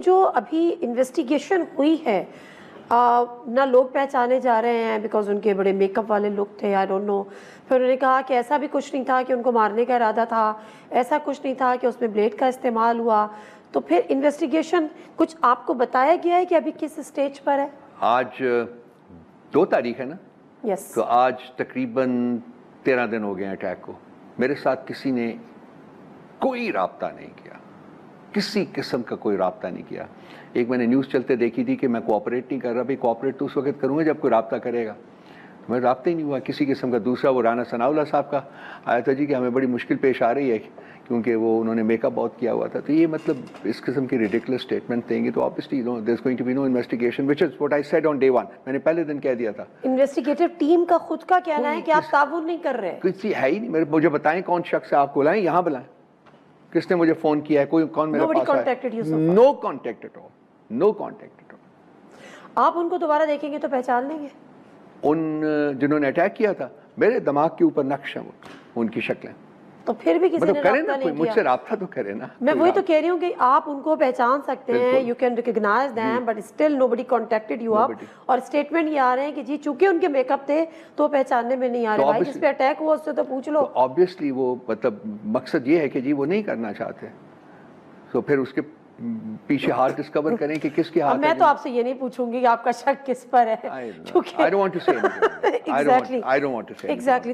जो अभी इन्वेस्टिगेशन हुई है, ना लोग पहचाने जा रहे हैं बिकॉज उनके बड़े मेकअप वाले लुक थे, आई डोंट नो। फिर उन्होंने कहा कि ऐसा भी कुछ नहीं था कि उनको मारने का इरादा था, ऐसा कुछ नहीं था कि उसमें ब्लेड का इस्तेमाल हुआ। तो फिर इन्वेस्टिगेशन कुछ आपको बताया गया है कि अभी किस स्टेज पर है? आज 2 तारीख है ना? यस। तो आज तकरीबन 13 दिन हो गए हैं अटैक को। मेरे साथ किसी ने कोई राब्ता नहीं किया, किसी किस्म का कोई राब्ता नहीं किया। एक मैंने न्यूज़ चलते देखी थी कि मैं कोऑपरेट नहीं कर रहा। भाई कोऑपरेट तो उस वक्त करूँगा जब कोई राब्ता करेगा। मैं राब्ता ही नहीं हुआ किसी किस्म का। दूसरा वो राना सनाउल्लाह साहब का आया था जी कि हमें बड़ी मुश्किल पेश आ रही है क्योंकि वो उन्होंने मेकअप बहुत किया हुआ था। तो ये मतलब इस किस्म की रिडिकुलस स्टेटमेंट देंगे तो obviously there is going to be no investigation, which is what I said on day 1। मैंने पहले दिन कह दिया था। इन्वेस्टिगेटिव टीम का खुद का कहना है कि आप ताबून नहीं कर रहे। किसी है ही नहीं। मेरे मुझे बताएं कौन शख्स है, आपको बुलाएं, यहाँ बुलाएं। किसने मुझे फोन किया है? कोई कौन मेरे Nobody पास contacted you so far. No contact at all, no contact at all. आप उनको दोबारा देखेंगे तो पहचान लेंगे? उन जिन्होंने अटैक किया था, मेरे दिमाग के ऊपर नक्श है उनकी शक्लें। तो फिर भी किसी ने मतलब करे राब्ता ना, कोई नहीं मुझसे किया। राब्ता तो करे ना। मैं वही तो कह रही हूँ कि आप उनको पहचान सकते हैं, बिल्कुल। You can recognise them, but still nobody contacted you up. Nobody. और स्टेटमेंट ये आ रहे हैं कि जी चूंकि उनके मेकअप थे तो पहचानने में नहीं आ रहे। तो भाई जिस पे अटैक हुआ उससे तो पूछ लो। ऑब्वियसली वो मतलब मकसद ये है कि जी वो नहीं करना चाहते, तो फिर उसके पीछे हाथ डिस्कवर करें कि किसके अब हाथ मैं है। तो आपसे ये नहीं पूछूंगी कि आपका शक किस पर है, I don't want to say anything. I don't want to say anything. Exactly